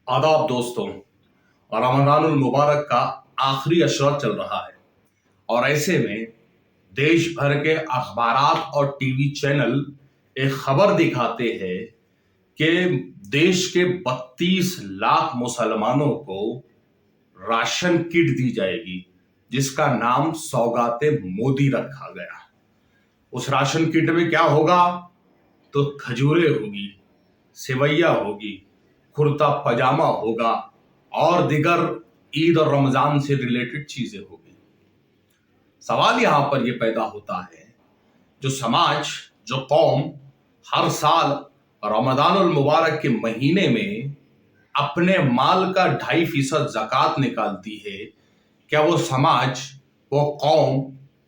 आदाब दोस्तों, रमजानुल मुबारक का आखिरी अशरा चल रहा है और ऐसे में देश भर के अखबारात और टीवी चैनल एक खबर दिखाते हैं कि देश के 32 लाख मुसलमानों को राशन किट दी जाएगी जिसका नाम सौगाते मोदी रखा गया। उस राशन किट में क्या होगा? तो खजूरें होगी, सेवैया होगी, कुर्ता पजामा होगा और दिगर ईद और रमजान से रिलेटेड चीजें होगी। सवाल यहां पर यह पैदा होता है, जो समाज, जो कौम हर साल रमजानुल मुबारक के महीने में अपने माल का 2.5% ज़कात निकालती है, क्या वो समाज, वो कौम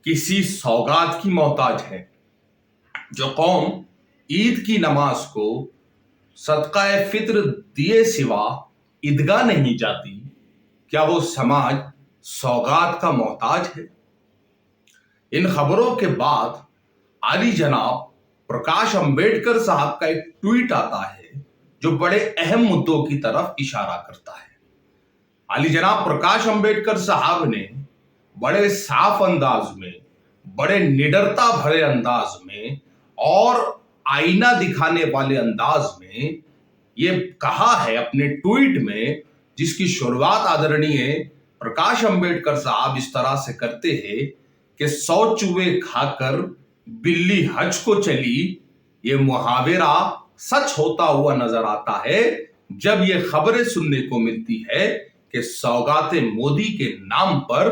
किसी सौगात की मोहताज है? जो कौम ईद की नमाज को सदका फित्र दिए सिवा ईदगाह नहीं जाती, क्या वो समाज सौगात का मोहताज है? इन खबरों के बाद आली जनाब प्रकाश अंबेडकर साहब का एक ट्वीट आता है जो बड़े अहम मुद्दों की तरफ इशारा करता है। आली जनाब प्रकाश अंबेडकर साहब ने बड़े साफ अंदाज में, बड़े निडरता भरे अंदाज में और आईना दिखाने वाले अंदाज में ये कहा है अपने ट्वीट में, जिसकी शुरुआत आदरणीय प्रकाश अंबेडकर साहब इस तरह से करते हैं कि 100 चूहे खाकर बिल्ली हज को चली। ये मुहावरा सच होता हुआ नजर आता है जब ये खबरें सुनने को मिलती है कि सौगाते मोदी के नाम पर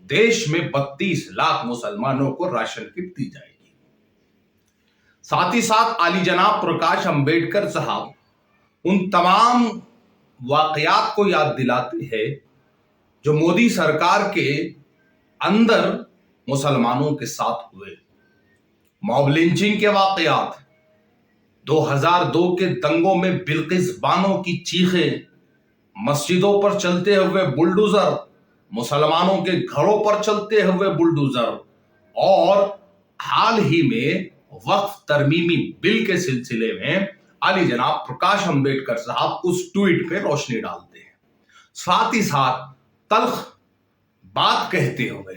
देश में 32 लाख मुसलमानों को राशन किट दी जाएगी। साथ ही साथ आली जनाब प्रकाश अंबेडकर साहब उन तमाम वाकयात को याद दिलाते हैं जो मोदी सरकार के अंदर मुसलमानों के साथ हुए। मॉब लिंचिंग के वाकयात, 2002 के दंगों में बिल्किस बानो की चीखें, मस्जिदों पर चलते हुए बुलडोजर, मुसलमानों के घरों पर चलते हुए बुलडोजर और हाल ही में वक्फ तरमीमी बिल के सिलसिले में आली जनाब प्रकाश अंबेडकर साहब उस ट्वीट पे रोशनी डालते हैं। साथ ही साथ तल्ख बात कहते हुए,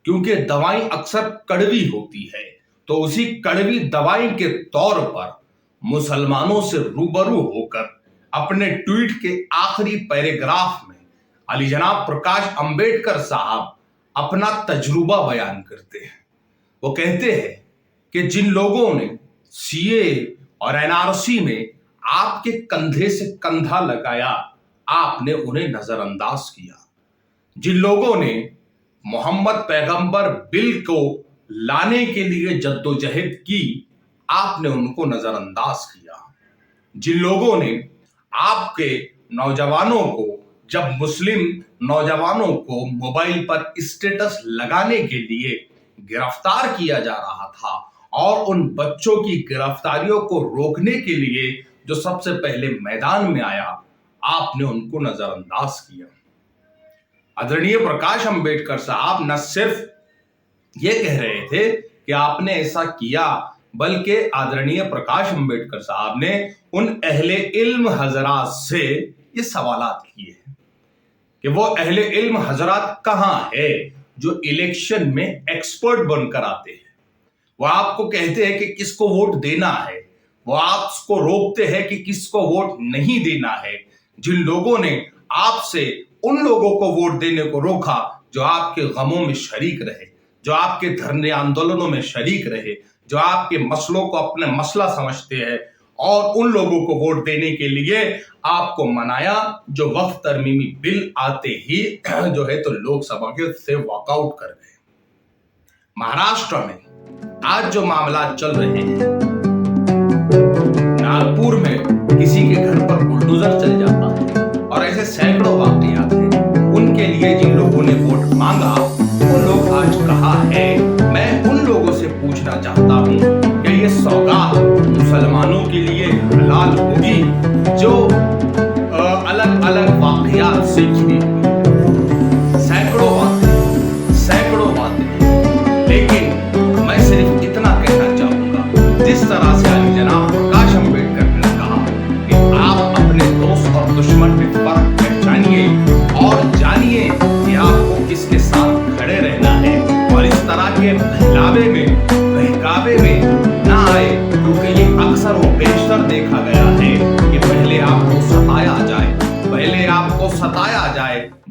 क्योंकि दवाई अक्सर कड़वी होती है, तो उसी कड़वी दवाई के तौर पर मुसलमानों से रूबरू होकर अपने ट्वीट के आखिरी पैराग्राफ में आली जनाब प्रकाश अंबेडकर साहब अपना तजुर्बा बयान करते हैं। वो कहते हैं कि जिन लोगों ने सीए और एनआरसी में आपके कंधे से कंधा लगाया, आपने उन्हें नजरअंदाज किया। जिन लोगों ने मोहम्मद पैगंबर बिल को लाने के लिए जद्दोजहद की, आपने उनको नजरअंदाज किया। जिन लोगों ने आपके नौजवानों को, जब मुस्लिम नौजवानों को मोबाइल पर स्टेटस लगाने के लिए गिरफ्तार किया जा रहा था और उन बच्चों की गिरफ्तारियों को रोकने के लिए जो सबसे पहले मैदान में आया, आपने उनको नजरअंदाज किया। आदरणीय प्रकाश अंबेडकर साहब न सिर्फ ये कह रहे थे कि आपने ऐसा किया, बल्कि आदरणीय प्रकाश अंबेडकर साहब ने उन अहले इल्म हजरात से ये सवालात किए हैं कि वो अहले इल्म हजरात कहां है जो इलेक्शन में एक्सपर्ट बनकर आते हैं। वो आपको कहते हैं कि किसको वोट देना है, वो आपको रोकते हैं कि किसको वोट नहीं देना है। जिन लोगों ने आपसे उन लोगों को वोट देने को रोका जो आपके गमों में शरीक रहे, जो आपके धरने आंदोलनों में शरीक रहे, जो आपके मसलों को अपने मसला समझते हैं, और उन लोगों को वोट देने के लिए आपको मनाया जो वक्फ तरमीमी बिल आते ही जो है तो लोकसभा के से वॉकआउट कर गए। महाराष्ट्र में आज जो मामला चल रहे हैं, नागपुर में किसी के घर पर बुलडोजर चल जाता है और ऐसे सैकड़ों वाकयात हैं। उनके लिए जिन लोगों ने वोट मांगा वो लोग आज कहाँ है? मैं उन लोगों से पूछना चाहता हूँ कि ये सौगात मुसलमानों के लिए हलाल होगी जो अलग अलग वाकयात से घिरी हुई? सैकड़ों बातें, लेकिन मैं सिर्फ इतना कहना चाहूंगा, जिस तरह से आली जनाब प्रकाश अंबेडकर ने कहा कि आप अपने दोस्त और दुश्मन में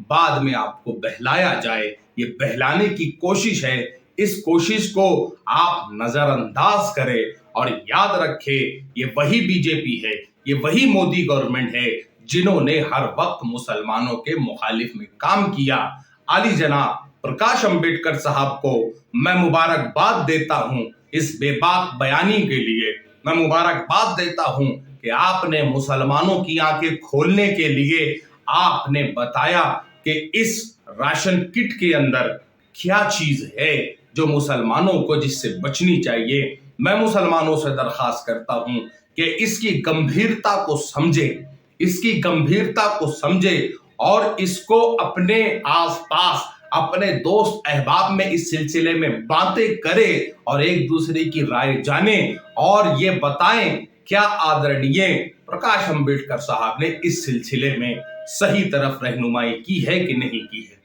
بعد میں آپ کو بہلایا جائے، یہ بہلانے کی کوشش ہے۔ اس کوشش کو آپ نظر انداز کریں اور یاد رکھے یہ وہی بی جے پی ہے، یہ وہی مودی گورنمنٹ ہے جنہوں نے ہر وقت مسلمانوں کے مخالف میں کام کیا۔ عالی جناب پرکاش امبیڈکر صاحب کو میں مبارکباد دیتا ہوں اس بے باک بیانی کے لیے۔ میں مبارکباد دیتا ہوں کہ آپ نے مسلمانوں کی آنکھیں کھولنے کے لیے آپ نے بتایا کہ اس راشن کٹ کے اندر کیا چیز ہے جو مسلمانوں کو جس سے بچنی چاہیے۔ میں مسلمانوں سے درخواست کرتا ہوں کہ اس کی گمبھیرتا کو سمجھے، اس کی گمبھیرتا کو سمجھے اور اس کو اپنے آس پاس اپنے دوست احباب میں اس سلسلے میں باتیں کرے اور ایک دوسرے کی رائے جانے اور یہ بتائیں کیا آدرنیے پرکاش امبیڈکر صاحب نے اس سلسلے میں صحیح طرف رہنمائی کی ہے کہ نہیں کی ہے۔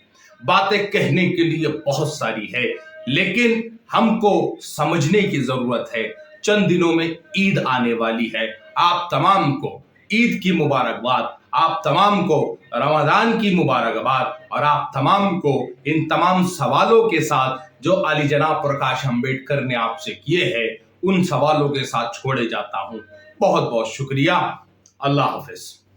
باتیں کہنے کے لیے بہت ساری ہے لیکن ہم کو سمجھنے کی ضرورت ہے۔ چند دنوں میں عید آنے والی ہے، آپ تمام کو عید کی مبارکباد، آپ تمام کو رمضان کی مبارکباد اور آپ تمام کو ان تمام سوالوں کے ساتھ جو عالی جناب پرکاش امبیڈکر نے آپ سے کیے ہیں ان سوالوں کے ساتھ چھوڑے جاتا ہوں۔ بہت بہت شکریہ۔ اللہ حافظ۔